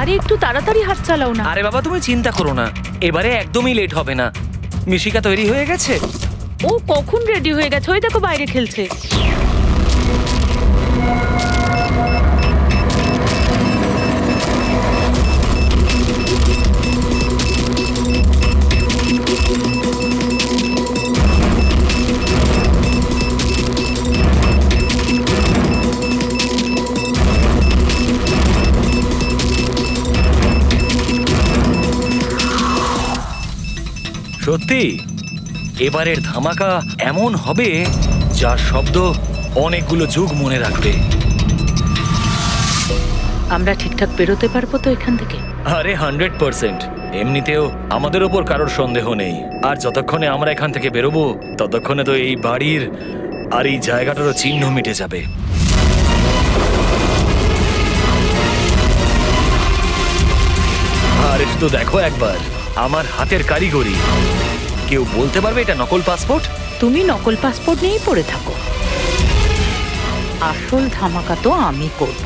আরে একটু তাড়াতাড়ি হাত চালাও না। আরে বাবা তুমি চিন্তা করো না, এবারে একদমই লেট হবে না। মিশিকা তৈরি হয়ে গেছে? ও কখন রেডি হয়ে গেছে, ওই দেখো বাইরে খেলছে। সত্যি এবারের ধামাকা এমন হবে যার শব্দ অনেকগুলো যুগ মনে রাখবে। আমরা ঠিকঠাক বেরোতে পারবো তো এখান থেকে? আরে 100%। এমনিতেও আমাদের ওপর কারোর সন্দেহ নেই, আর যতক্ষণে আমরা এখান থেকে বেরোবো ততক্ষণে তো এই বাড়ির আর এই জায়গাটারও চিহ্ন মিটে যাবে। আরে শুধু দেখো একবার আমার হাতের কারিগরি। কেউ বলতে পারবে এটা নকল পাসপোর্ট? তুমি নকল পাসপোর্ট নিয়েই পড়ে থাকো, আসল ধামাকা তো আমি করব।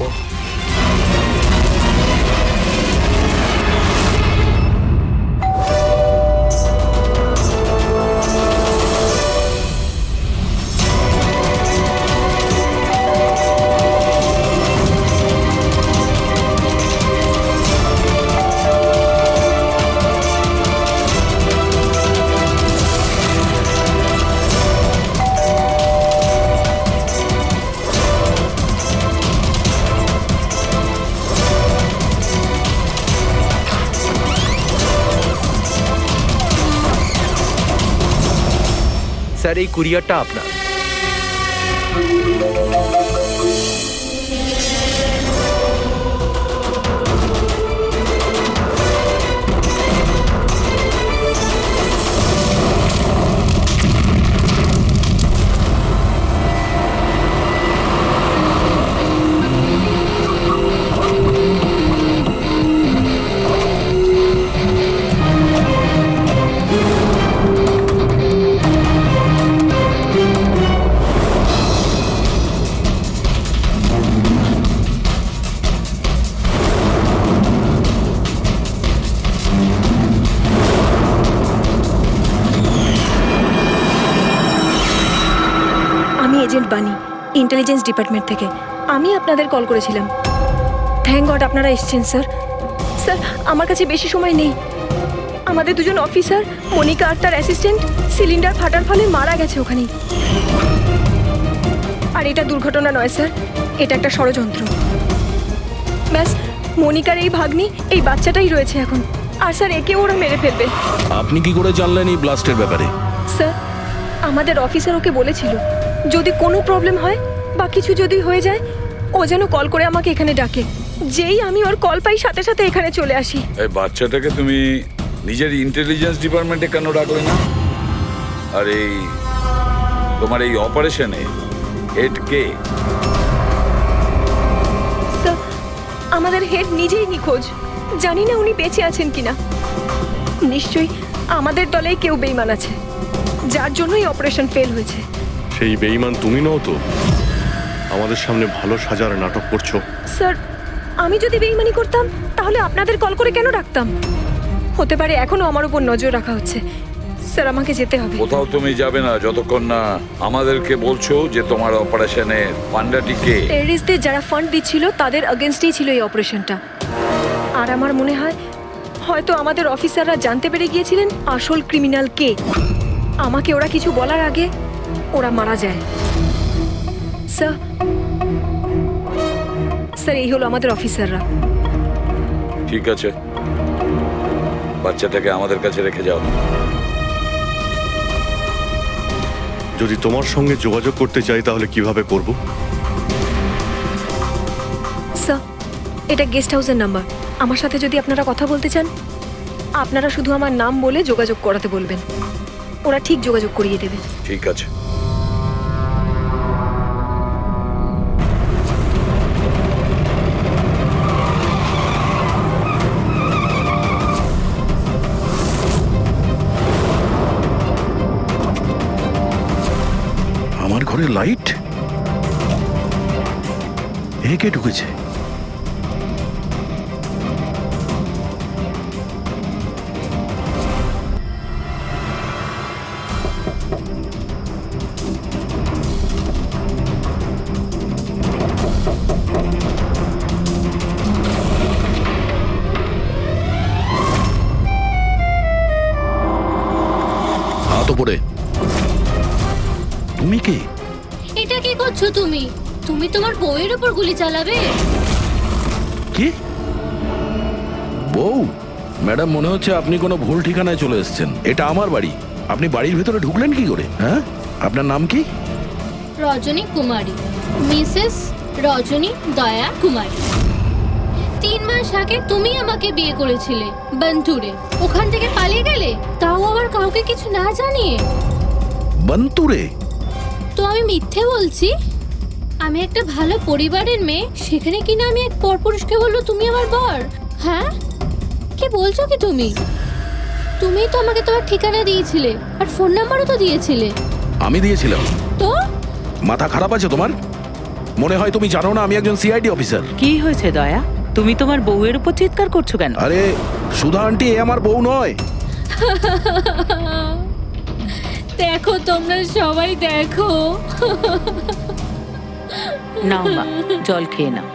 স্যার এই কুরিয়ারটা আপনার। এজেন্ট বানি, ইন্টেলিজেন্স ডিপার্টমেন্ট থেকে। আমি আপনাদের কল করেছিলাম। থ্যাংক গড আপনারা এসেছেন স্যার। স্যার আমার কাছে বেশি সময় নেই। আমাদের দুজন অফিসার মনিকা আর তার অ্যাসিস্ট্যান্ট সিলিন্ডার ফাটার ফলে মারা গেছে ওখানেই। আর এটা দুর্ঘটনা নয় স্যার, এটা একটা ষড়যন্ত্র। ব্যাস মনিকার এই ভাগ্নি এই বাচ্চাটাই রয়েছে এখন, আর স্যার একে ওরা মেরে ফেলবে। আপনি কি করে জানলেন এই ব্লাস্টের ব্যাপারে? স্যার আমাদের অফিসার ওকে বলেছিল যদি কোনো প্রবলেম হয় বা কিছু যদি হয়ে যায় ও যেন কল করে আমাকে এখানে ডাকে। যেই আমি ওর কল পাই সাথে সাথে এখানে চলে আসি। এই বাচ্চাটাকে তুমি নিজের ইন্টেলিজেন্স ডিপার্টমেন্টে কেন ডাকলে না? আর এই তোমার এই অপারেশনে হেড কে? স্যার আমাদের হেড নিজেই নিখোঁজ, জানি না উনি বেঁচে আছেন কিনা। নিশ্চয়ই আমাদের দলে কেউ বেইমান আছে, যার জন্যই অপারেশন ফেল হয়েছে। সেই বেঈমান তুমি নও তো? আমাদের সামনে ভালো সাজার নাটক করছো। স্যার আমি যদি বেইমানি করতাম তাহলে আপনাদের কল করে কেন ডাকতাম? হতে পারে এখনো আমার উপর নজর রাখা হচ্ছে। স্যার আমাকে যেতে হবে। কোথাও তুমি যাবে না যতক্ষণ না আমাদেরকে বলছো যে তোমার অপারেশনে ফান্ডাটি কে। টেররিস্টদের যারা ফান্ড দিচ্ছিল তাদের এগেনস্টেই ছিল এই অপারেশনটা। আর আমার মনে হয় হয়তো আমাদের অফিসাররা জানতে পেরে গিয়েছিলেন আসল ক্রিমিনাল কে। আমাকে ওরা কিছু বলার আগে ওরা মারা যায়। স্যার স্যার এই হলো আমাদের অফিসাররা। ঠিক আছে, বাচ্চাটাকে আমাদের কাছে রেখে যাও। যদি তোমার সঙ্গে যোগাযোগ করতে চাই তাহলে কিভাবে করব? স্যার এটা গেস্ট হাউসের নাম্বার। আমার সাথে যদি আপনারা কথা বলতে চান আপনারা শুধু আমার নাম বলে যোগাযোগ করাতে বলবেন, ওরা ঠিক যোগাযোগ করিয়ে দেবে। ঠিক আছে। আমার ঘরে লাইট? এ কে ঢুকেছে? ওপরে। তুমি কে? এটা কি করছো তুমি? তুমি তোমার বউয়ের উপর গুলি চালাবে? কি বউ? ম্যাডাম, মনে হচ্ছে আপনি কোনো ভুল ঠিকানায় চলে এসেছেন। এটা আমার বাড়ি। আপনি বাড়ির ভেতরে ঢুকলেন কি করে? হ্যাঁ, আপনার নাম কি? রজনী কুমারী, মিসেস রজনী দয়া কুমারী। 3 মাস আগে তুমি আমাকে বিয়ে করেছিলে বন্টুরে। ওখান থেকে পালিয়ে গেলে, তাও আবার কাউকে কিছু না জানিয়ে। বন্তুরে? তো আমি মিথ্যে বলছি? আমি একটা ভালো পরিবারের মেয়ে, সেখানে কিনা আমি এক পরপুরুষকে বলবো তুমি আমার বর? হ্যাঁ, কি বলছো কি তুমি? তুমিই তো আমাকে তোমার ঠিকানা দিয়েছিলে, আর ফোন নাম্বারও তো দিয়েছিলে। আমি দিয়েছিলাম? তো মাথা খারাপ আছে তোমার? মনে হয় তুমি জানো না আমি একজন সিআইডি অফিসার। কি হয়েছে দয়া? তুমি তোমার বউয়ের উপর চিৎকার করছো কেন? আরে সুধা আন্টি, এ আমার বউ নয়। দেখো, তোমরা সবাই দেখো। নাও মা, জল খেয়ে নাও।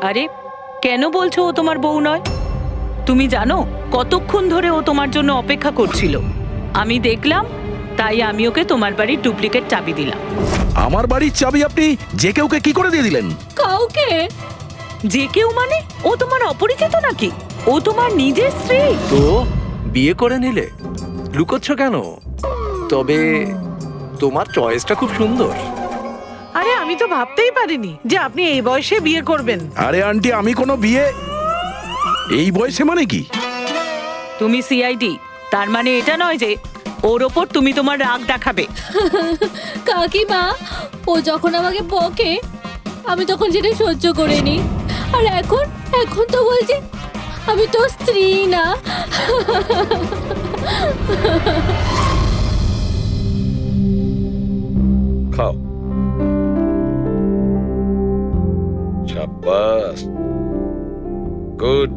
আরে কেন বলছো ও তোমার বউ নয়? তুমি জানো কতক্ষণ ধরে ও তোমার জন্য অপেক্ষা করছিল? আমি দেখলাম, তাই আমি ওকে তোমার বাড়ির ডুপ্লিকেট চাবি দিলাম। আমার বাড়ির চাবি আপনি যে কেউকে কি করে দিয়ে দিলেন? কাউকে? যে কেউ মানে? ও তোমার অপরিচিত নাকি? ও তোমার নিজের স্ত্রী। তো বিয়ে করে নিলে, লুকোচ্ছ কেন? তবে তোমার চয়েসটা খুব সুন্দর। আরে আমি তো ভাবতেই পারিনি যে আপনি এই বয়সে বিয়ে করবেন। আরে আন্টি, আমি কোনো বিয়ে এই বয়সে মানে কি? তুমি সিআইডি, তার মানে এটা নয় যে ওর ওপর তুমি তোমার রাগ দেখাবে। কাকিমা, ও যখন আমাকে বকে, আমি তখন সেটা সহ্য করে নি। আর এখন এখন তো বলছে আমি তো স্ত্রী না। খাও। শাবাশ, গুড।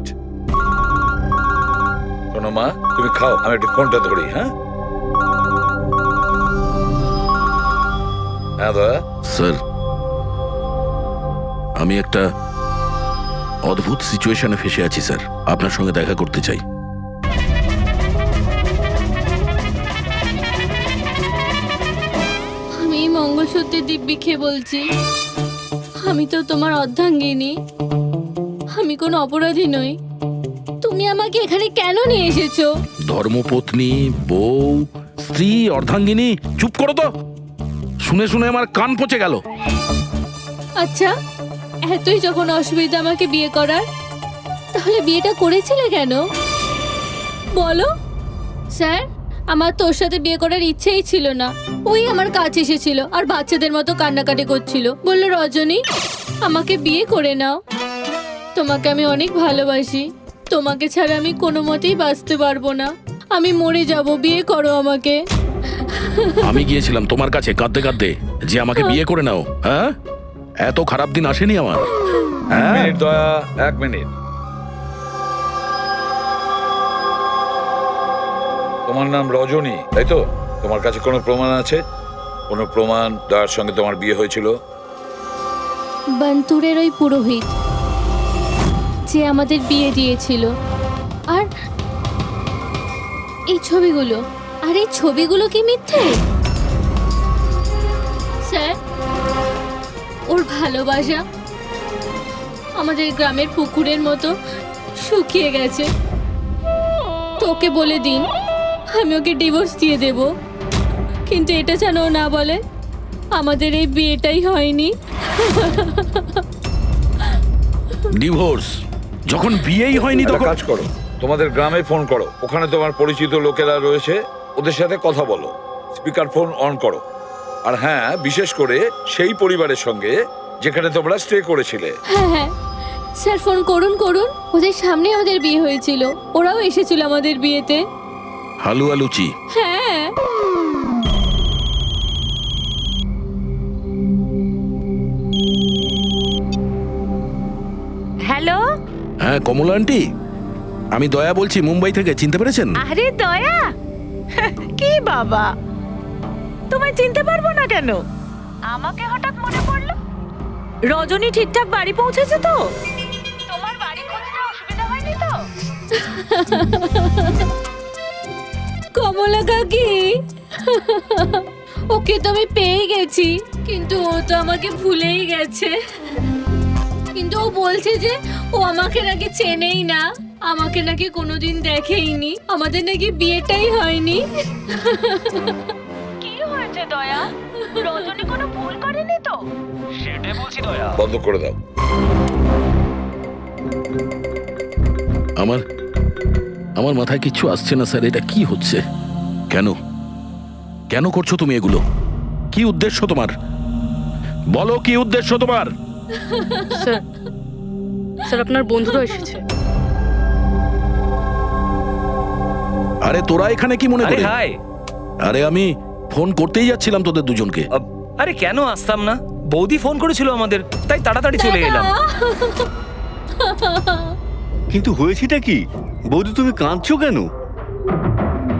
শোনো মা, তুমি খাও, আমি একটু ফোনটা ধরি। হ্যাঁ হ্যাঁ দাদা। স্যার, আমি একটা অদ্ভুত সিচুয়েশনে ফেসে আছি স্যার, আপনার সঙ্গে দেখা করতে চাই। আমি মঙ্গলসূত্রের দিব্যি খেয়ে বলছি, আমি তো তোমার অর্ধাঙ্গিনী। আমি কোনো অপরাধী নই। তুমি আমাকে এখানে কেন নিয়ে এসেছো? ধর্মপত্নী, বউ, স্ত্রী, অর্ধাঙ্গিনী, চুপ করো তো। শুনে শুনে আমার কান পচে গেল। আচ্ছা, এতই যখন অসুবিধা আমাকে বিয়ে করার, তাহলে বিয়েটা করেছিলে কেন বলো? স্যার, আমার তোর সাথে বিয়ে করার ইচ্ছেই ছিল না। ওই আমার কাছে এসেছিল আর বাচ্চাদের মতো কান্নাকাটি করছিল। বলল, রজনী, আমাকে বিয়ে করে নাও। তোমাকে আমি অনেক ভালোবাসি। তোমাকে ছাড়া আমি কোনো মতেই বাঁচতে পারবো না। আমি মরে যাব, বিয়ে করো আমাকে। আমি গিয়েছিলাম তোমার কাছে কাঁদতে কাঁদতে যে আমাকে বিয়ে করে নাও। হ্যাঁ, এত খারাপ দিন আসেনি আমার। হ্যাঁ, মিনিট দয়া, 1 মিনিট। তোমার নাম রজনী, তাই তো? তোমার কাছে কোনো প্রমাণ আছে? কোনো প্রমাণ দয়ার সঙ্গে তোমার বিয়ে হয়েছিল? বন্তুরের ওই পুরোহিত যে আমাদের বিয়ে দিয়েছিল। আর এই ছবিগুলো, আর এই ছবিগুলো কি মিথ্যে? স্যার, ওর ভালোবাসা আমাদের গ্রামের পুকুরের মতো শুকিয়ে গেছে। তোকে বলে দিন, আমি ওকে ডিভোর্স দিয়ে দেব। কিন্তু এটা যেন ও না বলে আমাদের এই বিয়েটাই হয়নি। ডিভোর্স যখন বিয়েই হয়নি একটা তখন কাজ করো, তোমাদের গ্রামে ফোন করো। ওখানে তোমার পরিচিত লোকেরা রয়েছে, ওদের সাথে কথা বলো। স্পিকার ফোন অন করো। আর হ্যাঁ, বিশেষ করে সেই পরিবারের সঙ্গে যেখানে তোমরা স্টে করেছিলে। হ্যাঁ হ্যাঁ স্যার, ফোন করুন করুন। ওদের সামনে আমাদের বিয়ে হয়েছিল, ওরাও এসেছিল আমাদের বিয়েতে। হালুয়া লুচি। হ্যাঁ। হ্যালো। হ্যাঁ কমলা আন্টি, আমি দয়া বলছি মুম্বাই থেকে, চিনতে পেরেছেন? আরে দয়া, কি বাবা, তোমায় চিনতে পারবো না কেন? আমাকে হঠাৎ মনে পড়লো। রজনী ঠিকঠাক বাড়ি পৌঁছেছে তো? তোমার বাড়ি খুঁজতে অসুবিধা হয়নি তো? কমলা কাকি, ওকে তো আমি পেয়ে গেছি, কিন্তু ও তো আমাকে ভুলেই গেছে। কিন্তু ও বলছে যে ও আমাকে নাকি চেনেই না, আমাকে নাকি কোনোদিন দেখেইনি, আমাদের নাকি বিয়েটাই হয়নি। কি হয়েছে দয়া? রজনী কোনো ভুল করেনি তো? সেটাই বলছি দয়া। বন্ধ করে দাও। আমার আমার মাথায় কিচ্ছু আসছে না স্যার, এটা কি হচ্ছে? কেন কেন করছো তুমি এগুলো? কি উদ্দেশ্য তোমার? বলো কি উদ্দেশ্য তোমার? স্যার স্যার আপনার বন্ধুরা এসেছে। আরে তোরা এখানে কি মনে আরে করে? হাই। আরে আমি ফোন করতেই যাচ্ছিলাম তোদের দুজনকে। আরে কেন আসতাম না? বৌদি ফোন করেছিল আমাদের, তাই তাড়াতাড়ি চলে এলাম। কিন্তু হয়েছেটা কি? বৌদি তুমি কাঁদছো কেন?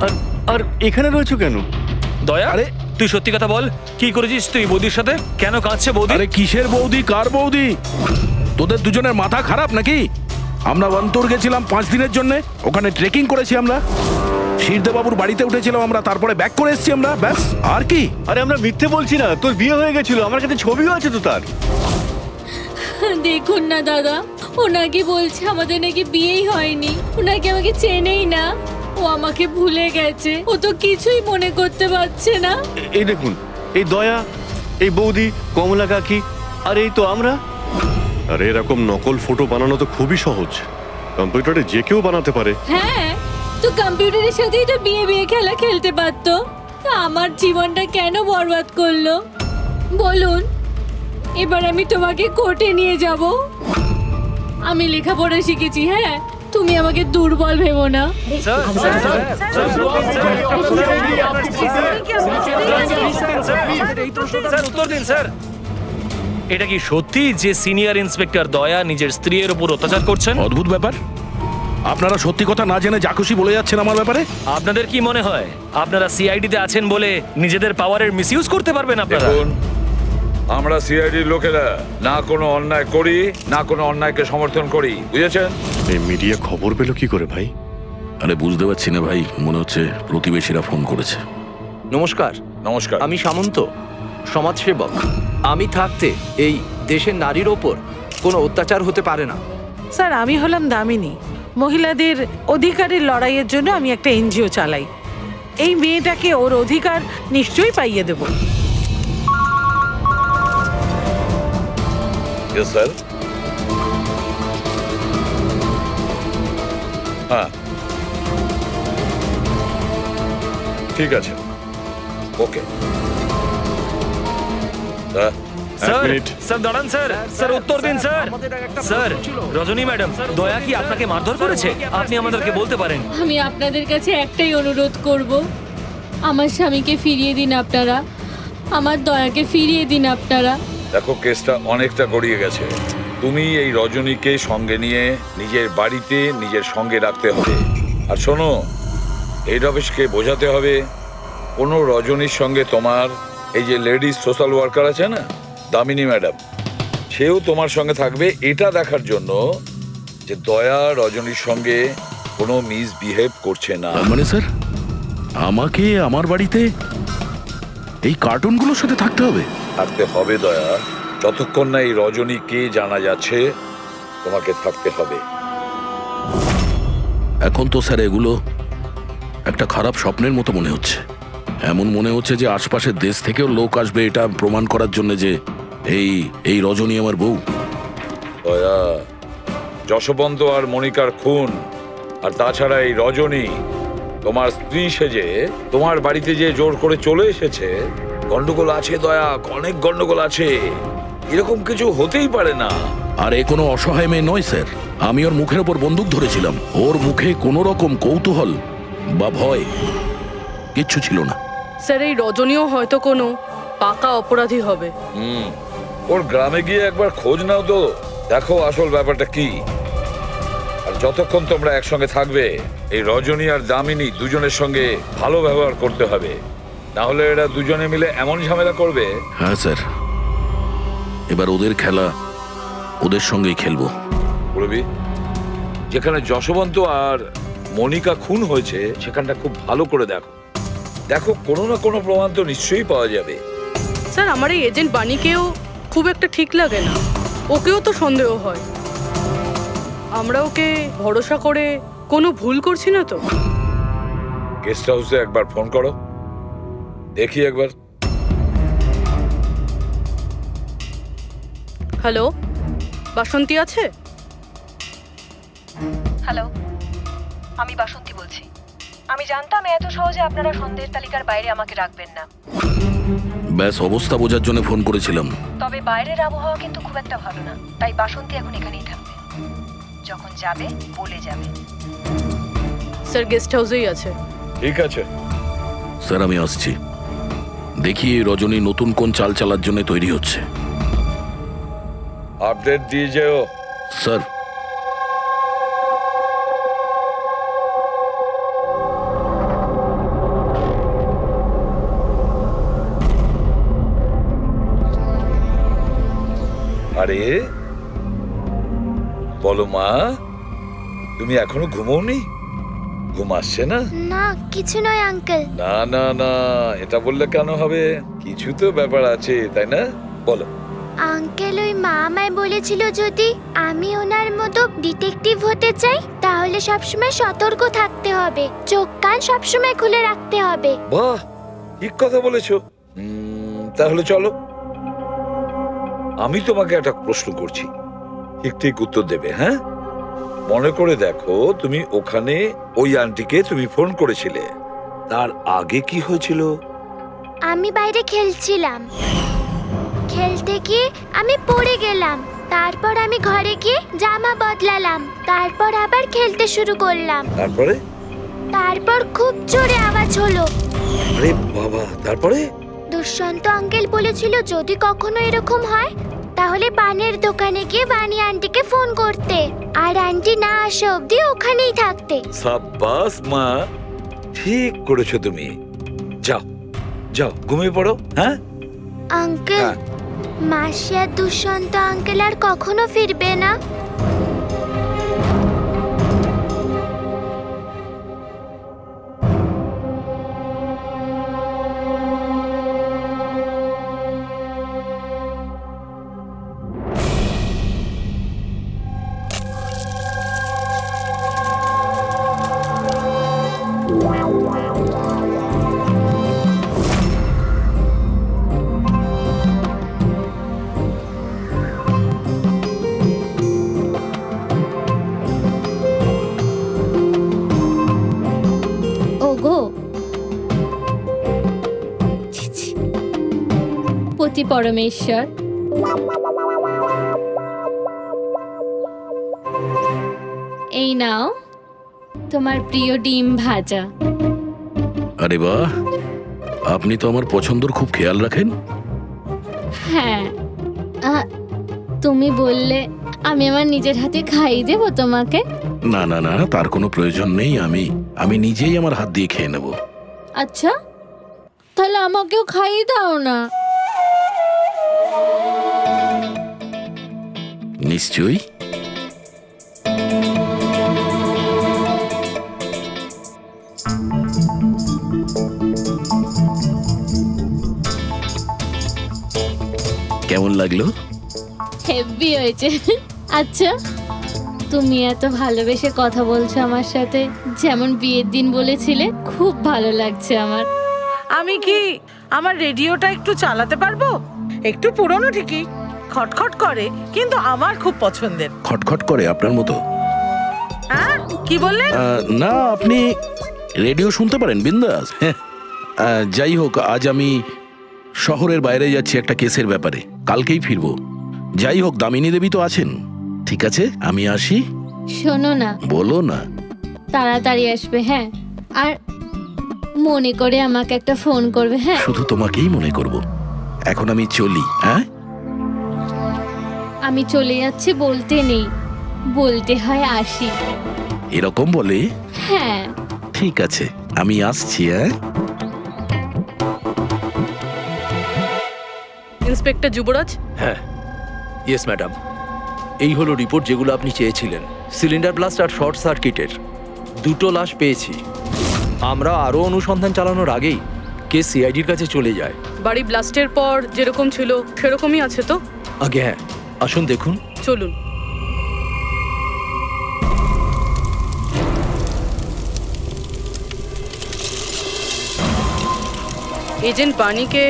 আর আর এখানে রয়েছো কেন? দয়া, আরে তুই সত্যি কথা বল, কি করেছিস তুই বৌদির সাথে? কেন কাঁদছে বৌদি? আরে কিসের বৌদি, কার বৌদি? তোদের দুজনের মাথা খারাপ নাকি? আমরা অন্তর গেছিলাম 5 দিনের জন্য, ওখানে ট্রেকিং করেছি আমরা, শিরদেবাবুর বাড়িতে উঠেছিলাম আমরা, তারপরে ব্যাক করে এসেছি আমরা, ব্যাস। আর কি? আরে আমরা মিথ্যে বলছি না, তোর বিয়ে হয়ে গেছিল, আমার কাছে ছবিও আছে তো তার। দেখুন না দাদা, ও নাকি বলছে আমাদের নাকি বিয়েই হয়নি, ও নাকি আমাকে চেনেই না, ও আমাকে ভুলে গেছে, ও তো কিছুই মনে করতে পারছে না। এই দেখুন, এই দয়া, এই বৌদি, কমলা কাকি, আর এই তো আমরা। আর এরকম নকল ফটো বানানো তো খুবই সহজ, কম্পিউটারে যে কেউ বানাতে পারে। হ্যাঁ, তো কম্পিউটারের সাথেই তো বিয়ে বিয়ে খেলা খেলতে পারতো, তা আমার জীবনটা কেন বরবাদ করলো বলুন? এবার আমি তোমাকে কোর্টে নিয়ে যাব। আমি লেখাপড়া শিখেছি, হ্যাঁ, তুমি আমাকে দুর্বল ভেবো না। Sir, sir, sir, sir, sir, উত্তর দিন স্যার। এটা কি সত্যি যে সিনিয়র ইন্সপেক্টর দয়া নিজের স্ত্রীর উপর অত্যাচার করছেন? অদ্ভুত ব্যাপার, আপনারা সত্যি কথা না জেনে যা খুশি বলে যাচ্ছেন আমার ব্যাপারে। আপনাদের কি মনে হয় আপনারা সিআইডি তে আছেন বলে নিজেদের পাওয়ারের মিসইউজ করতে পারবেন আপনারা? দেখুন, আমরা সিআইডির লোকেরা না কোনো অন্যায় করি, না কোনো অন্যায়কে সমর্থন করি, বুঝেছেন? এই মিডিয়া খবর পেলো কি করে ভাই? আরে বুঝতে পারছি না ভাই, মনে হচ্ছে প্রতিবেশীরা ফোন করেছে। নমস্কার, নমস্কার। আমি সামন্ত, সমাজসেবক। আমি থাকতে এই দেশের নারীর ওপর কোনো অত্যাচার হতে পারে না। স্যার আমি হলাম দামিনী, মহিলাদের অধিকারের লড়াইয়ের জন্য আমি একটা এনজিও চালাই। এই মেয়েটাকে ওর অধিকার নিশ্চয়ই পাইয়ে দেব। Yes sir. হ্যাঁ, ঠিক আছে, ওকে। Sir, minute. স্যার দাঁড়ান স্যার, স্যার উত্তর দিন স্যার। আমাদের একটা স্যার, প্রশ্ন ছিল। রজনী ম্যাডাম, দয়া কি আপনাকে মারধর করেছে? আপনি আমাদেরকে বলতে পারেন। আমি আপনাদের কাছে একটাই অনুরোধ করব, আমার স্বামীকে ফিরিয়ে দিন আপনারা, আমার দয়াকে ফিরিয়ে দিন আপনারা। দেখো, কেসটা অনেকটা গড়িয়ে গেছে। তুমি এই রজনীকে সঙ্গে নিয়ে নিজের বাড়িতে নিজের সঙ্গে রাখতে হবে। আর শোনো, হেড অফিসকে বোঝাতে হবে কোনো রজনীর সঙ্গে তোমার এই যে লেডিস সোশ্যাল ওয়ার্কার আছে না, দামিনী ম্যাডাম, সেও তোমার সঙ্গে থাকবে, এটা দেখার জন্য যে দয়া রজনীর সঙ্গে কোনো মিসবিহেভ করছে না। তার মানে স্যার আমাকে আমার বাড়িতে এই কার্টুনগুলোর সাথে থাকতে হবে? থাকতে হবে দয়া, যতক্ষণ না এই রজনীকে জানা যাচ্ছে তোমাকে থাকতে হবে। এখন তো স্যার এগুলো একটা খারাপ স্বপ্নের মতো মনে হচ্ছে। এমন মনে হচ্ছে যে আশপাশের দেশ থেকেও লোক আসবে এটা প্রমাণ করার জন্য যে এই রজনী আমার বউ। দয়া, যশবন্ত আর মনিকার খুন, আর তাছাড়া এই রজনী তোমার স্ত্রী সেজে তোমার বাড়িতে যে জোর করে চলে এসেছে, গন্ডগোল আছে দয়া, অনেক গন্ডগোল আছে। এরকম কিছু হতেই পারে না। আর এ কোনো অসহায় মেয়ে নয় স্যার, আমি ওর মুখের ওপর বন্দুক ধরেছিলাম, ওর মুখে কোনো রকম কৌতূহল বা ভয় কিচ্ছু ছিল না। স্যার এই রজনীও হয়তো কোনো পাকা অপরাধী হবে। ওর গ্রামে গিয়ে একবার খোঁজ নাও তো, দেখো আসল ব্যাপারটা কি। আর যতক্ষণ তোমরা একসঙ্গে থাকবে, এই রজনী আর দামিনী দুজনের সঙ্গে ভালো ব্যবহার করতে হবে, না হলে এরা দুজনে মিলে এমন ঝামেলা করবে। হ্যাঁ স্যার, এবার ওদের খেলা ওদের সঙ্গেই খেলবো। বলবি, যেখানে যশবন্ত আর মনিকা খুন হয়েছে সেখানটা খুব ভালো করে দেখো। দেখো কোনো না কোনো প্রমাণ তো নিশ্চয়ই পাওয়া যাবে। স্যার আমার এই এজেন্ট বাণীকেও খুব একটা ঠিক লাগে না, ওকেও তো সন্দেহ হয়। আমরা ওকে ভরসা করে কোনো ভুল করছি না তো? গেস্ট হাউসে একবার ফোন করো, দেখি একবার। হ্যালো, বাসন্তী আছে? হ্যালো, আমি বাসন্তী বলছি। আমি জানতাম এত সহজে আপনারা সন্দেহের তালিকার বাইরে আমাকে রাখবেন না, ব্যাস অবস্থা বোঝার জন্য ফোন করেছিলাম। তবে বাইরের আবহাওয়া কিন্তু খুব একটা ভালো না, তাই বাসন্তী এখন এখানেই থাকবে। যখন যাবে বলে যাবে। স্যার গেস্ট হাউসেই আছে। ঠিক আছে। স্যার আমি আসছি। দেখি এই রজনী নতুন কোন চাল চালার জন্য তৈরি হচ্ছে। আপডেট দিয়ে যেও। স্যার আরে বলো মা, তুমি এখনো ঘুমোওনি? ঘুম আসছে না? না কিছু নয় আঙ্কেল। না না না, এটা বললে কেন হবে? কিছু তো ব্যাপার আছে, তাই না? বলো। আঙ্কেল ওই মা আমায় বলেছিল যদি আমি ওনার মতো ডিটেকটিভ হতে চাই তাহলে সবসময় সতর্ক থাকতে হবে, চোখ কান সবসময় খুলে রাখতে হবে। বাহ, ঠিক কথা বলেছো। তাহলে চলো, আমি তোমাকে একটা প্রশ্ন করছি, ঠিক ঠিক উত্তর দেবে। হ্যাঁ, মনে করে দেখো, তুমি ওখানে ওই আন্টিকে তুমি ফোন করেছিলে, তার আগে কি হয়েছিল? আমি বাইরে খেলছিলাম, খেলতে গিয়ে আমি পড়ে গেলাম, তারপর আমি ঘরে গিয়ে জামা বদলালাম, তারপর আবার খেলতে শুরু করলাম। তারপর খুব জোরে আওয়াজ হলো। আরে বাবা, তারপরে? দুষ্যন্ত আঙ্কেল বলেছিল যদি কখনো এরকম হয় তাহলে পানের দোকানে গিয়ে বানি আন্টিকে ফোন করতে, আর আন্টি না আসা অবধি ওখানেই থাকতে। সাব্বাস মা, ঠিক করেছো তুমি। যাও যাও, ঘুমিয়ে পড়ো। হ্যাঁ আঙ্কেল, মাসি আর দুষ্যন্ত আঙ্কেল আর কখনো ফিরবে না? ওগো ছি, ছি। পতি পরমেশ্বর, এই নাও তোমার প্রিয় ডিম ভাজা। আরে বাহ, আপনি তো আমার পছন্দর খুব খেয়াল রাখেন। হ্যাঁ, তুমি বললে আমি আমার নিজের হাতে খাইয়ে দেবো তোমাকে। না না না, তার কোনো প্রয়োজন নেই। আমি নিজেই আমার হাত দিয়ে খেয়ে নেব। আচ্ছা, তাহলে আমাকেও খাইয়ে দাও না। নিশ্চয়ই। কেমন লাগলো? হেভি হয়েছে। আচ্ছা, তুমি এত ভালোবেসে কথা বলছো আমার সাথে, যেমন বিয়ের দিন বলেছিলে, খুব ভালো লাগছে আমার। আমি কি আমার রেডিওটা একটু চালাতে পারবো? একটু পুরনো ঠিকই, খটখট করে, কিন্তু আমার খুব পছন্দের। খটখট করে আপনার মতো? হ্যাঁ, কি বললেন? না, আপনি রেডিও শুনতে পারেন বিন্দাস। যাই হোক, আজ আমি শহরের বাইরে যাচ্ছি একটা কেসের ব্যাপারে, কালকেই ফিরবো। যাই হোক, দামিনী দেবী তো আছেন। ঠিক আছে, আমি আসি। শোনো না, বলো না। তাড়াতাড়ি আসবে, হ্যাঁ? আর মনে করে আমাকে একটা ফোন করবে, হ্যাঁ? শুধু তোমাকেই মনে করব। এখন আমি চলি। হ্যাঁ, আমি চলে যাচ্ছি বলতে নেই, বলতে হয় আসি। এরকম বলে? হ্যাঁ। ঠিক আছে, আমি আসছি। হ্যাঁ, ইন্সপেক্টর যুবরাজ। হ্যাঁ, ইয়েস ম্যাডাম। এই হলো রিপোর্ট যেগুলো আপনি চেয়েছিলেন। সিলিন্ডার ব্লাস্ট আর শর্ট সার্কিটের দুটো লাশ পেয়েছি। আমরা আরও অনুসন্ধান চালানোর আগেই কেস সিআইডির কাছে চলে যায়। বাড়ি ব্লাস্টের পর যেরকম ছিল সেরকমই আছে তো? আগে হ্যাঁ, আসুন দেখুন। চলুন। এজেন্ট বাণীকে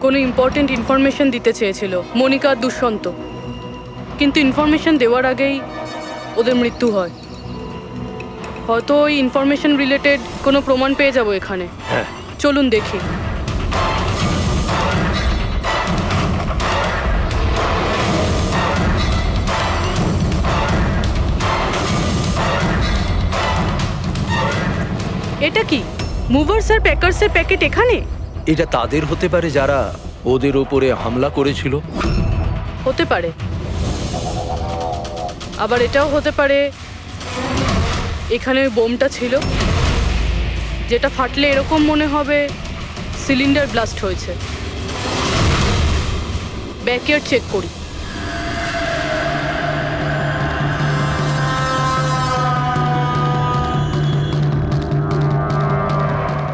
কোনো ইম্পর্টেন্ট ইনফরমেশন দিতে চেয়েছিল মনিকা আর দুষ্যন্ত, কিন্তু ইনফরমেশন দেওয়ার আগেই ওদের মৃত্যু হয়। হয়তো ওই ইনফরমেশন রিলেটেড কোনো প্রমাণ পেয়ে যাবো এখানে। হ্যাঁ, চলুন দেখি। এটা কি মুভার্স আর প্যাকার্সের প্যাকেট এখানে? এটা তাদের হতে পারে যারা ওদের ওপরে হামলা করেছিল। হতে পারে, আবার এটাও হতে পারে এখানে ওই বোমটা ছিল, যেটা ফাটলে এরকম মনে হবে সিলিন্ডার ব্লাস্ট হয়েছে। ব্যাকইয়ার্ড চেক করি।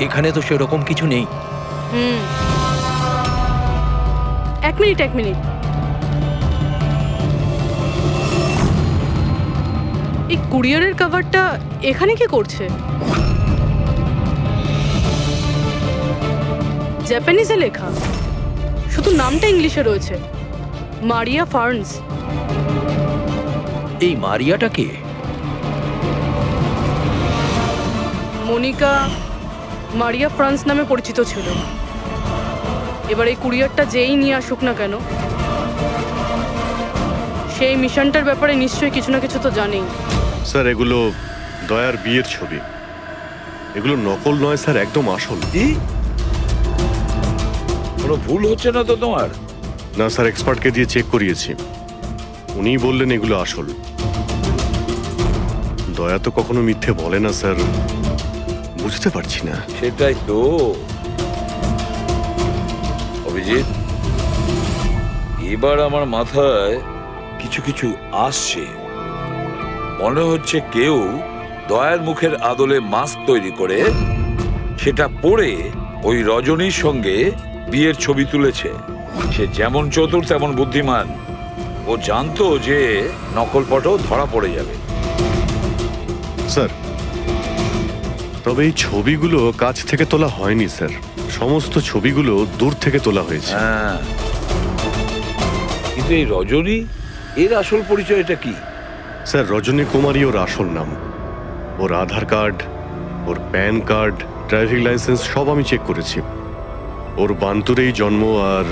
এখানে তো সেরকম কিছু নেই। এক মিনিট। এই কুরিয়ারের কভারটা এখানে কি করছে? জাপানিজে লেখা, শুধু নামটা ইংলিশে রয়েছে, মারিয়া ফার্নস। এই মারিয়াটা কে? মনিকা মারিয়া ফ্রান্স নামে পরিচিত ছিল। এবার এই কুরিয়ারটা যেই নিয়ে আসুক না কেন, সেই মিশনটার ব্যাপারে নিশ্চয়ই কিছু না কিছু তো জানেই। স্যার এগুলো দয়ার বিয়ের ছবি, এগুলো নকল নয় স্যার, একদম আসল। কি? কোনো ভুল হচ্ছে না তো তোমার? না স্যার, এক্সপার্টকে দিয়ে চেক করিয়েছি, উনিই বললেন এগুলো আসল। দয়া তো কখনো মিথ্যে বলে না স্যার, বুঝতে পারছি না। সেটাই তো অভিজিৎ, এবার আমার মাথায় কিছু কিছু আসছে। মনে হচ্ছে কেউ দয়ার মুখের আদলে মাস্ক তৈরি করে সেটা পরে ওই রজনীর সঙ্গে বিয়ের ছবি তুলেছে। সে যেমন চতুর তেমন বুদ্ধিমান, ও জানতো যে নকল ফটো ধরা পড়ে যাবে। স্যার তবে এই ছবিগুলো কাছ থেকে তোলা হয়নি স্যার, সমস্ত ছবিগুলো দূর থেকে তোলা হয়েছে। হ্যাঁ, কিন্তু এই রজনী, এর আসল পরিচয়টা কি? স্যার রজনী কুমারী ওর আসল নাম। ওর আধার কার্ড, ওর প্যান কার্ড, ড্রাইভিং লাইসেন্স সব আমি চেক করেছি। ওর বান্তুরেই জন্ম আর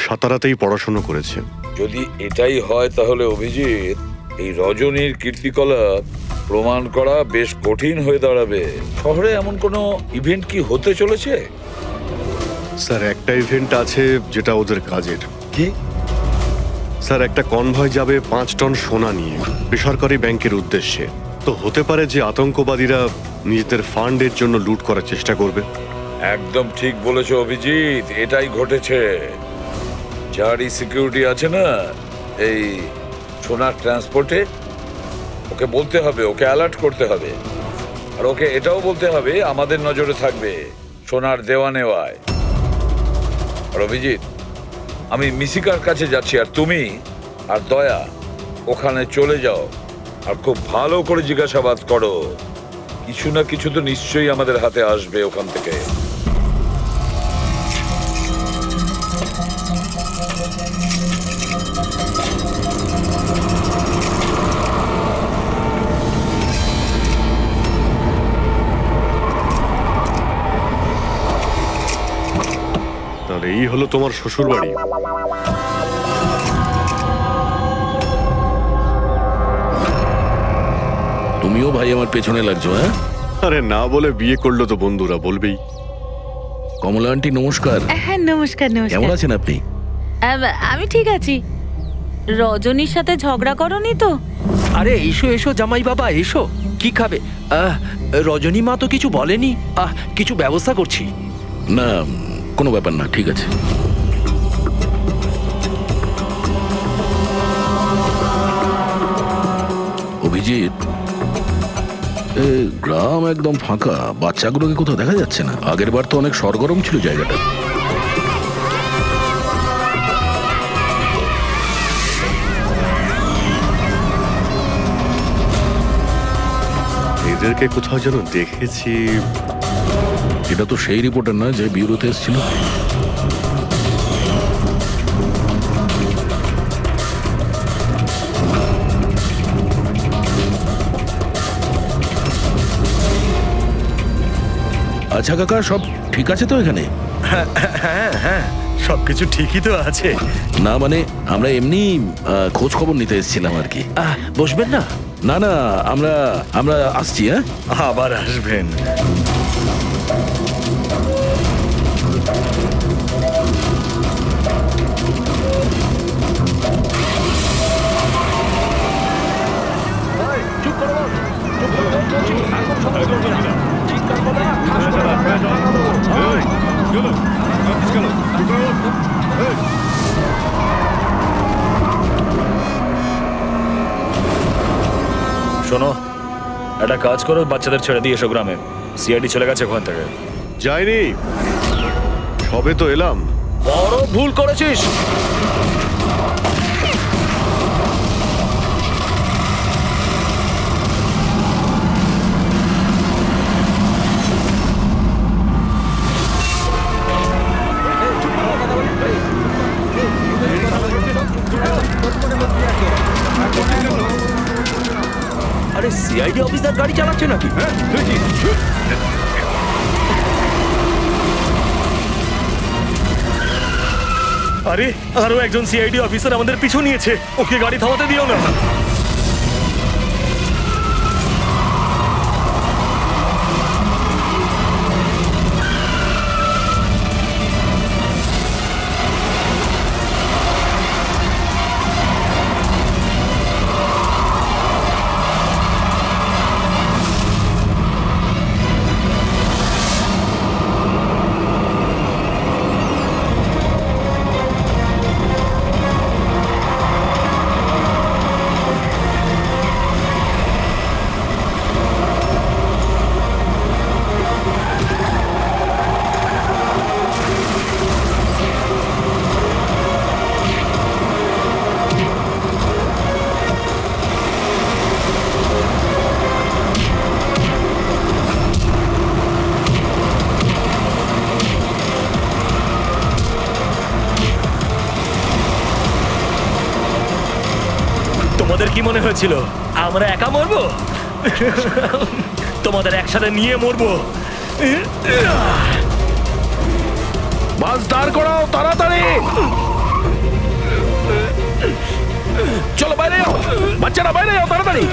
সাতারাতেই পড়াশোনা করেছে। যদি এটাই হয় তাহলে অভিজিৎ, এই রজনীর কীর্তিকলাপ প্রমাণ করা বেশ কঠিন হয়ে দাঁড়াবে। শহরে এমন কোনো ইভেন্ট কি হতে চলেছে? স্যার একটা ইভেন্ট আছে যেটা ওদের কাজের। কি? স্যার একটা কনভয় যাবে 5 টন সোনা নিয়ে বেসরকারি ব্যাংকের উদ্দেশ্যে। তো হতে পারে যে আতঙ্কবাদীরা নিজেদের ফান্ডের জন্য লুট করার চেষ্টা করবে। একদম ঠিক বলেছো অভিজিৎ, এটাই ঘটেছে। যারই সিকিউরিটি আছে না এই সোনার ট্রান্সপোর্টে, ওকে বলতে হবে, ওকে অ্যালার্ট করতে হবে, আর ওকে এটাও বলতে হবে আমাদের নজরে থাকবে সোনার দেওয়া নেওয়ায়। আর অভিজিৎ, আমি মিসিকার কাছে যাচ্ছি, আর তুমি আর দয়া ওখানে চলে যাও আর খুব ভালো করে জিজ্ঞাসাবাদ করো। কিছু না কিছু তো নিশ্চয়ই আমাদের হাতে আসবে ওখান থেকে। তাহলে এই হলো তোমার শ্বশুর বাড়ি। তুমিও ভাই আমার পেছনে লাগছো, হ্যাঁ? আরে না বলে বিয়ে করলো তো বন্ধুরা বলবেই। কমলা আন্টি নমস্কার। হ্যাঁ, নমস্কার। কেমন আছেন আপনি? আমি ঠিক আছি। রজনীর সাথে ঝগড়া করনি তো? আরে এসো এসো জামাই বাবা, এসো। কি খাবে? রজনী মা তো কিছু বলেনি। কিছু ব্যবস্থা করছি। না, কোনো ব্যাপার না, ঠিক আছে। অভিজিৎ, গ্রাম একদম ফাঁকা, বাচ্চাগুলোকে কোথাও দেখা যাচ্ছে না। আগের বার তো অনেক সরগরম ছিল জায়গাটা। এদেরকে কোথাও যেন দেখেছি। এটা তো সেই রিপোর্টার না যে বিউরোতে এসেছিল। আচ্ছা কাকা, সব ঠিক আছে তো এখানে? হ্যাঁ হ্যাঁ, সবকিছু ঠিকই তো আছে। না মানে আমরা এমনি খোঁজ খবর নিতে এসেছিলাম আর কি। বসবেন না? না না, আমরা আমরা আসছি। হ্যাঁ, আবার আসবেন। শোনো, একটা কাজ করো, বাচ্চাদের ছেড়ে দিয়ে এসো গ্রামে। সিআইডি চলে গেছে ওখান থেকে। যাইনি, সবে তো এলাম। বড় ভুল করেছিস। আরে সিআইডি অফিসার গাড়ি চালাচ্ছে নাকি? আরে আরো একজন সিআইডি অফিসার আমাদের পিছু নিয়েছে, ওকে গাড়ি থামাতে দিও না। তোমাদের কি মনে হয়েছিল আমরা একা মরবো? তোমাদের একসাথে নিয়ে মরবো। বাস দাঁড় করাও তাড়াতাড়ি। চলো বাইরে যাও, বাচ্চারা বাইরে যাও তাড়াতাড়ি।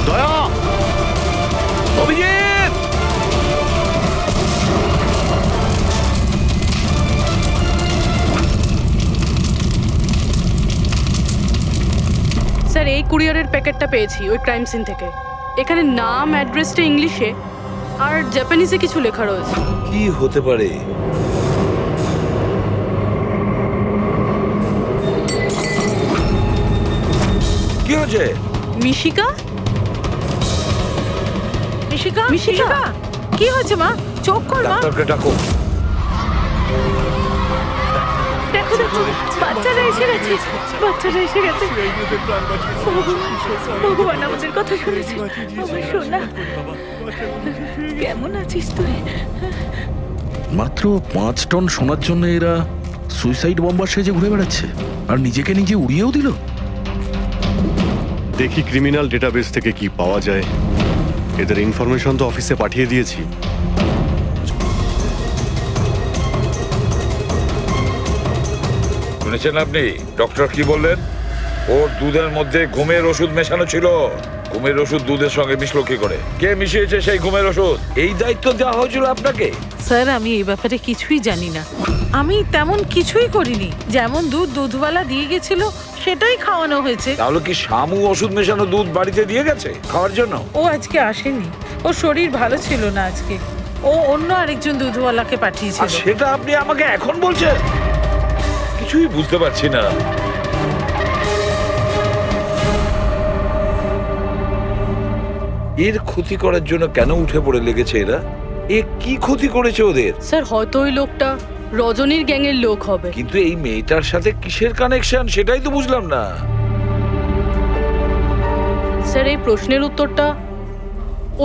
দয়া, অভিজিৎ, স্যার, এই কুরিয়ারের প্যাকেটটা পেয়েছি ওই ক্রাইম সিন থেকে। এখানে নাম, অ্যাড্রেসটা ইংলিশে আর জাপানিজে কিছু লেখা রয়েছে। কি হতে পারে? কি হয়েছে? মিশিকা? মিশিকা, মিশিকা, কি হয়েছে মা? চোখ খোল মা। ডাক্তারকে ডাকো। দেখো দেখো, বাচ্চারা এসে গেছে, বাচ্চারা এসে গেছে। ভগবান আমাদের কথা শুনেছে। আমার সোনা, কেমন আছিস তুই? মাত্র 5 টন সোনার জন্য এরা সুইসাইড বম্বার সেজে ঘুরে বেড়াচ্ছে আর নিজেকে নিজে উড়িয়েও দিল। দেখি ক্রিমিনাল ডেটাবেস থেকে কি পাওয়া যায়। এদের ইনফরমেশন তো অফিসে পাঠিয়ে দিয়েছি। শুনেছেন আপনি ডক্টর কি বললেন? ওর দুধের মধ্যে ঘুমের ওষুধ মেশানো ছিল। ঘুমের ওষুধ দুধের সঙ্গে মিশলো কি করে? কে মিশিয়েছে সেই ঘুমের ওষুধ? এই দায়িত্ব দেওয়া হয়েছিল আপনাকে? স্যার, আমি এই ব্যাপারে কিছুই জানি না। আমি তেমন কিছুই করিনি। যেমন দুধ দুধওয়ালা দিয়ে গেছিল সেটাই খাওয়ানো হয়েছে। তাহলে কি শামু ওষুধ মেশানো দুধ বাড়িতে দিয়ে গেছে খাওয়ার জন্য? ও আজকে আসেনি। ওর শরীর ভালো ছিল না আজকে। ও অন্য আরেকজন দুধওয়ালাকে আর পাঠিয়েছিল। সেটা আপনি আমাকে এখন বলছেন? কিছুই বুঝতে পারছি না। এর ক্ষতি করার জন্য কেন উঠে পড়ে লেগেছে এরা? এ কি ক্ষতি করেছে ওদের? স্যার হয়তো ওই লোকটা রজনীর গ্যাংয়ের লোক হবে। কিন্তু এই মেয়েটার সাথে কিসের কানেকশন সেটাই তো বুঝলাম না। স্যার এই প্রশ্নের উত্তরটা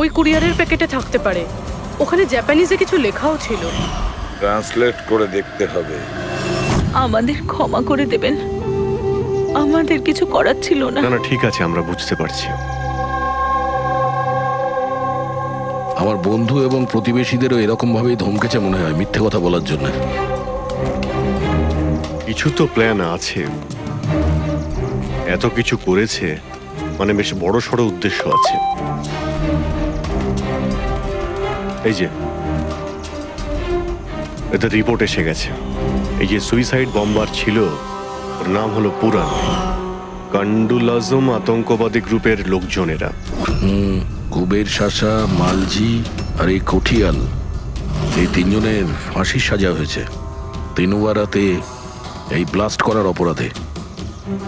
ওই কুরিয়ারের প্যাকেটে থাকতে পারে। ওখানে জাপানিজে কিছু লেখাও ছিল। ট্রান্সলেট করে দেখতে হবে। আমাদের ক্ষমা করে দেবেন, আমাদের কিছু করার ছিল না। না না ঠিক আছে, আমরা বুঝতে পারছি। আমার বন্ধু এবং প্রতিবেশীদেরও এরকম ভাবেই ধমকেছে মনে হয় মিথ্যে কথা বলার জন্য। কিছু তো প্ল্যান আছে, এত কিছু করেছে মানে বেশ বড় সড় উদ্দেশ্য আছে। এই যে এদের রিপোর্ট এসে গেছে। এই যে সুইসাইড বম্বার ছিল ওর নাম হলো পুরান। কান্ডুলাজম আতঙ্কবাদী গ্রুপের লোকজনেরা। কুবের শাসা, মালজি আর এই কঠিয়াল, এই তিনজনের ফাঁসির সাজা হয়েছে তিনুয়ারাতে এই ব্লাস্ট করার অপরাধে।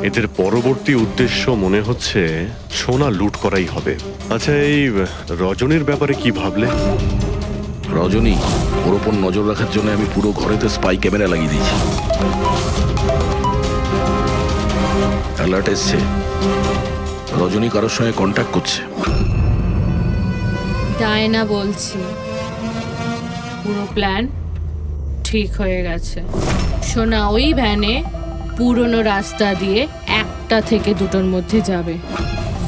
এদের পরবর্তী উদ্দেশ্য মনে হচ্ছে সোনা লুট করাই হবে। আচ্ছা এই রজনীর ব্যাপারে কি ভাবলে? রজনী, ওর ওপর নজর রাখার জন্য আমি পুরো ঘরেতে স্পাই ক্যামেরা লাগিয়ে দিয়েছি। অ্যালার্ট এসছে, রজনী কারোর সঙ্গে কন্ট্যাক্ট করছে। ডায়না বলছি, পুরো প্ল্যান ঠিক হয়ে গেছে। সোনা ওই ভ্যানে পুরনো রাস্তা দিয়ে 1টা থেকে 2টোর মধ্যে যাবে।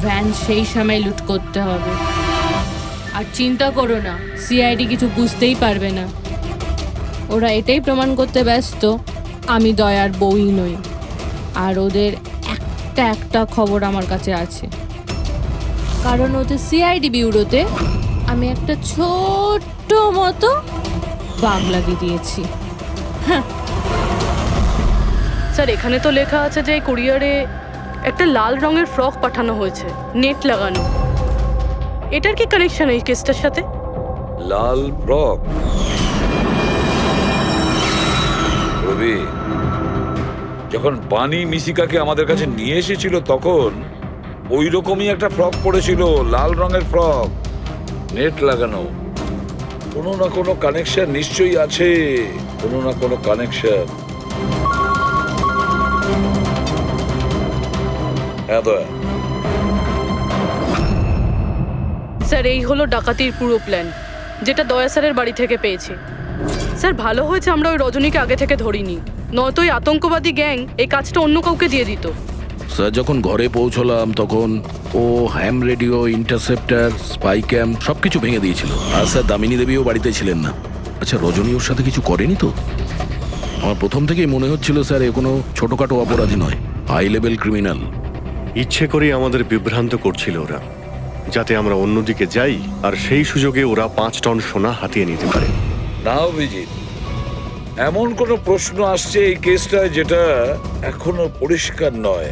ভ্যান সেই সময় লুট করতে হবে। আর চিন্তা করো না, সিআইডি কিছু বুঝতেই পারবে না। ওরা এটাই প্রমাণ করতে ব্যস্ত আমি দয়ার বউই নই। আর ওদের একটা খবর আমার কাছে আছে, কারণ ওদের সিআইডি ব্যুরোতে আমি একটা ছোট্ট মতো বাগ লাগিয়ে দিয়েছি। স্যার এখানে তো লেখা আছে যে এই কুরিয়ারে একটা লাল রঙের ফ্রক পাঠানো হয়েছে, নেট লাগানো। এটার কি কানেকশন এই কেসটার সাথে? লাল ফ্রক? রবি, যখন বানি মিশিকাকে আমাদের কাছে নিয়ে এসেছিল তখন ওই রকমই একটা ফ্রক পরেছিল, লাল রঙের ফ্রক, নেট লাগানো। কোনো না কোনো কানেকশন নিশ্চয়ই আছে, কোনো না কোনো কানেকশন। হ্যাঁ দয়া। স্যার এই হলো ডাকাতির পুরো প্ল্যান, যেটা দয়া স্যারের বাড়ি থেকে পেয়েছি। স্যার ভালো হয়েছে আমরা ওই রজনীকে আগে থেকে ধরিনি, নয়তো ওই আতঙ্কবাদী গ্যাং এই কাজটা অন্য কাউকে দিয়ে দিত। স্যার যখন ঘরে পৌঁছলাম তখন ও হ্যাম রেডিও, ইন্টারসেপ্টার, স্পাই ক্যাম সবকিছু ভেঙে দিয়েছিল। আর স্যার দামিনী দেবীও বাড়িতে ছিলেন না। আচ্ছা রজনী ওর সাথে কিছু করেনি তো? আমার প্রথম থেকেই মনে হচ্ছিল স্যার এ কোনো ছোটখাটো অপরাধী নয়, হাই লেভেল ক্রিমিনাল। ইচ্ছে করেই আমাদের বিভ্রান্ত করছিল ওরা, যাতে আমরা অন্যদিকে যাই আর সেই সুযোগে ওরা 5 টন সোনা হাতিয়ে নিতে পারে। না অভিজিৎ, এমন কোনো প্রশ্ন আসছে এই কেসটায় যেটা এখনো পরিষ্কার নয়।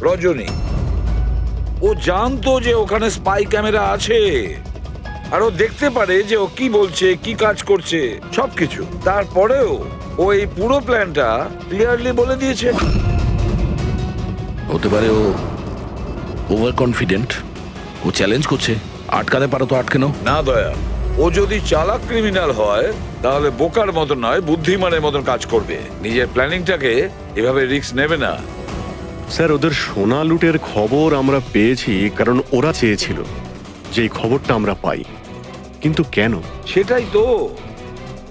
রজনী, ও জানতো যে ওখানে স্পাই ক্যামেরা আছে, আর ও দেখতে পারে যে ও কি বলছে, কি কাজ করছে, সবকিছু। তারপরেও ও এই পুরো প্ল্যানটা ক্লিয়ারলি বলে দিয়েছে। হতে পারে ও ওভার কনফিডেন্ট, ও চ্যালেঞ্জ করছে। আটকাতে পারো তো আটকে নাও। না দয়া, ও যদি চালাক ক্রিমিনাল হয় তাহলে বোকার মতন নয়, বুদ্ধিমানের মতন কাজ করবে। নিজের প্ল্যানিংটাকে এভাবে রিস্ক নেবে না। স্যার ওদের সোনা লুটের খবর আমরা পেয়েছি কারণ ওরা চেয়েছিল যে এই খবরটা আমরা পাই। কিন্তু কেন? সেটাই তো।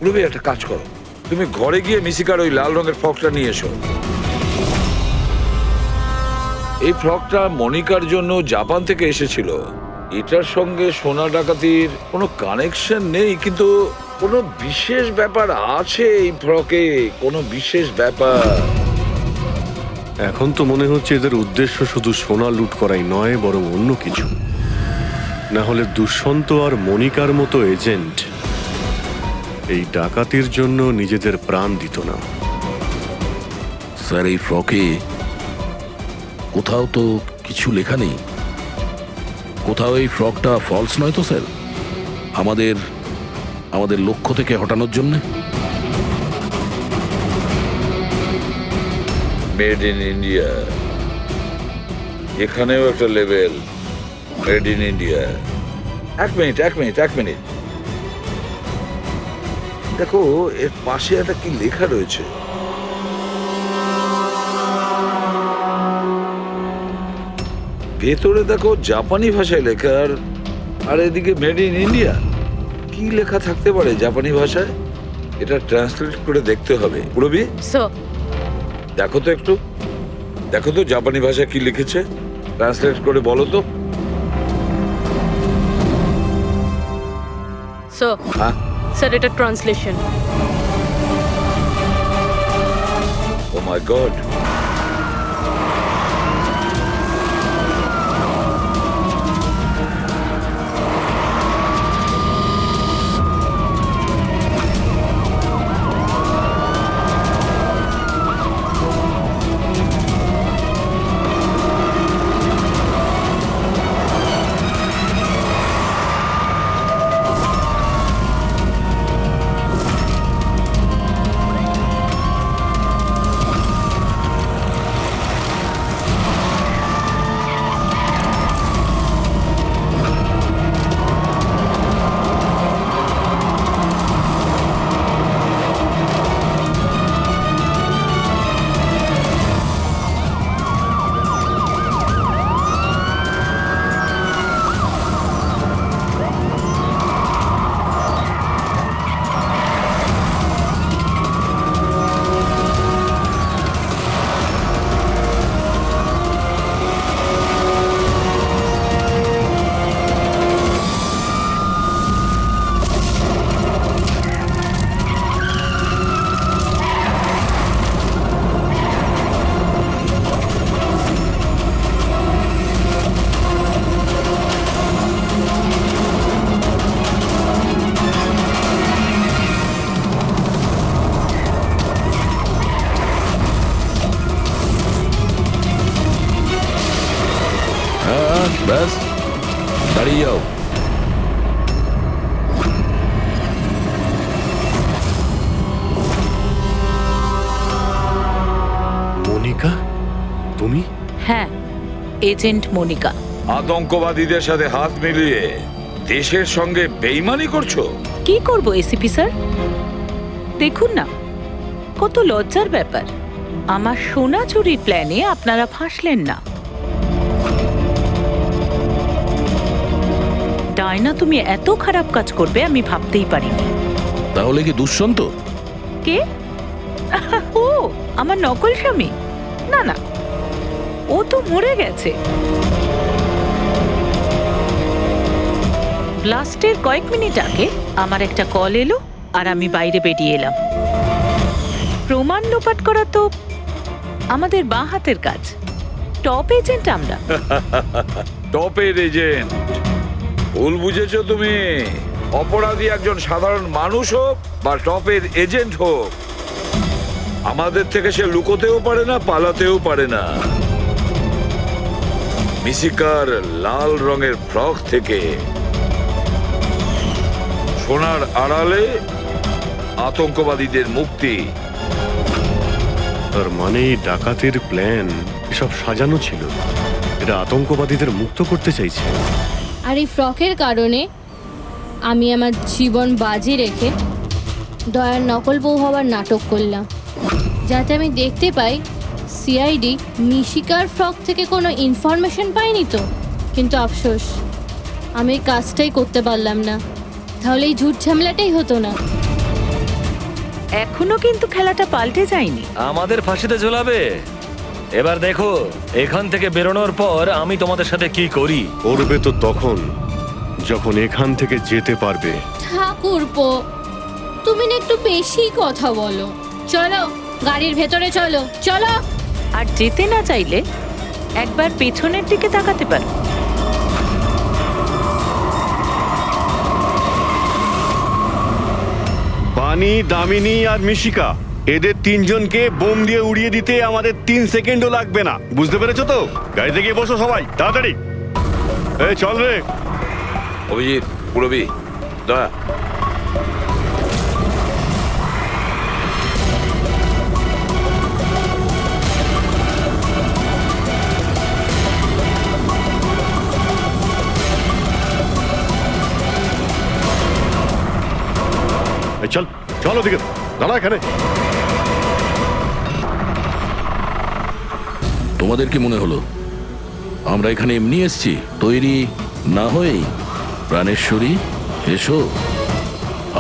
রবি, একটা কাজ করো, তুমি ঘরে গিয়ে মিশিকার ওই লাল রঙের ফ্রকটা নিয়ে এসো। এই ফ্রকটা মনিকার জন্য জাপান থেকে এসেছিল। এটার সঙ্গে সোনা ডাকাতির কোনো কানেকশন নেই, কিন্তু কোনো বিশেষ ব্যাপার আছে এই ফ্রকে, কোনো বিশেষ ব্যাপার। এখন তো মনে হচ্ছে এদের উদ্দেশ্য শুধু সোনা লুট করাই নয়, বরং অন্য কিছু। না হলে দুষ্যন্ত আর মনিকার মতো এজেন্ট এই ডাকাতির জন্য নিজেদের প্রাণ দিত না। স্যার এই ফ্রকে কোথাও তো কিছু লেখা নেই। কোথাও এই ফ্রকটা ফলস নয় তো স্যার? আমাদের আমাদের লক্ষ্য থেকে হটানোর জন্য? মেড ইন ইন্ডিয়া, এখানেও একটা লেভেল মেড ইন ইন্ডিয়া। এক মিনিট দেখো এর পাশে একটা কি লেখা রয়েছে। ভেতরে দেখো জাপানি ভাষায় লেখা, আর এদিকে মেড ইন ইন্ডিয়া। কি লেখা থাকতে পারে জাপানি ভাষায়? এটা ট্রান্সলেট করে দেখতে হবে। পুরবি, স্যার, দেখো তো জাপানি ভাষায় কি লিখেছে, ট্রান্সলেট করে বলো তো। স্যার, হ্যাঁ, স্যার এটা ট্রান্সলেশন। ও মাই গড। ব্যাস, দাঁড়িয়ে যাও। মনিকা, তুমি? হ্যাঁ, এজেন্ট মনিকা। আতঙ্কবাদীদের সাথে হাত মিলিয়ে দেশের সঙ্গে বেইমানি করছো? কি করব এসিপি স্যার? দেখুন না, কত লজ্জার ব্যাপার। আমার সোনা চুরির প্ল্যানে আপনারা ফাঁসলেন না। ডায়না, তুমি এত খারাপ কাজ করবে আমি ভাবতেই পারিনি। তাহলে কি দুষ্যন্ত? কে? ও আমার নকল স্বামী? না না, ও তো মরে গেছে। ব্লাস্টের কয়েক মিনিট আগে আমার একটা কল এলো আর আমি বাইরে বেরিয়ে এলাম। প্রমাণ লোপাট করা তো আমাদের বাঁ হাতের কাজ। টপ এজেন্ট আমরা। টপের এজেন্ট? ভুল বুঝেছো তুমি। অপরাধী একজন সাধারণ মানুষ হোক বা টপের এজেন্ট হোক, আমাদের থেকে সে লুকোতেও পারে না, পালাতেও পারে না। মিশিকার লাল রঙের ফ্রক থেকে সোনার আড়ালে আতঙ্কবাদীদের মুক্তি। তার মানে এই ডাকাতের প্ল্যান এসব সাজানো ছিল, এটা আতঙ্কবাদীদের মুক্ত করতে চাইছে। আর এই ফ্রকের কারণে আমি আমার জীবন বাজি রেখে দয়ার নকল বউ হওয়ার নাটক করলাম, যাতে আমি দেখতে পাই সিআইডি মিশিকার ফ্রক থেকে কোনো ইনফরমেশন পাইনি তো। কিন্তু আফসোস, আমি এই কাজটাই করতে পারলাম না, তাহলে এই ঝুট ঝামেলাটাই হতো না। এখনো কিন্তু খেলাটা পাল্টে যায়নি। আমাদের ফাঁসিতে ঝোলাবে। এবার দেখো এখান থেকে বেরোনোর পর আমি তোমাদের সাথে কি করি। করবে তো তখন যখন এখান থেকে যেতে পারবে। ঠাকুরপো, তুমি না একটু বেশি কথা বলো। চলো গাড়ির ভেতরে চলো, চলো। আর যেতে না চাইলে একবার পেছনের দিকে তাকাতে পারো। বানি, দামিনী আর মিশিকা, এদের তিনজনকে বোম দিয়ে উড়িয়ে দিতে আমাদের 3 সেকেন্ডও লাগবে না। বুঝতে পেরেছো তো? গাড়িতে গিয়ে বসো সবাই, তাড়াতাড়ি। এই চল রে। অভিজিৎ, পুরবি, দয়া, এই চল চল ওদিকে, দাঁড়া এখানে। তোমাদের কি মনে হলো আমরা এখানে এমনি এসছি? তৈরি না হয়েই? প্রাণেশ্বরী, এসো,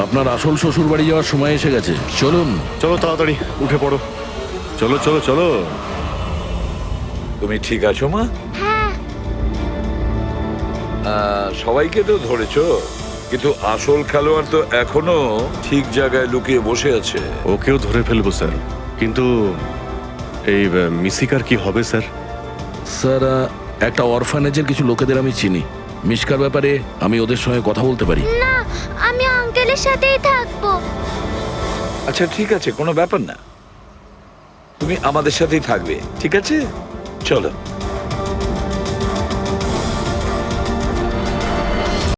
আপনার আসল শ্বশুর বাড়ি যাওয়ার সময় এসে গেছে। চলুন। চলো তাড়াতাড়ি উঠে পড়ো, চলো চলো চলো। তুমি ঠিক আছো মা? হ্যাঁ। সবাইকে তো ধরেছো, কিন্তু আসল খেলোয়াড় তো এখনো ঠিক জায়গায় লুকিয়ে বসে আছে। ওকেও ধরে ফেলবো স্যার, কিন্তু এই মিশিকার কি হবে স্যার? স্যার, একটা অরফানেজের কিছু লোকেদের আমি চিনি। মিশকার ব্যাপারে আমি ওদের সঙ্গে কথা বলতে পারি। না, আমি আঙ্কেলের সাথেই থাকবো। আচ্ছা ঠিক আছে, কোনো ব্যাপার না, তুমি আমাদের সাথেই থাকবে, ঠিক আছে? চলো।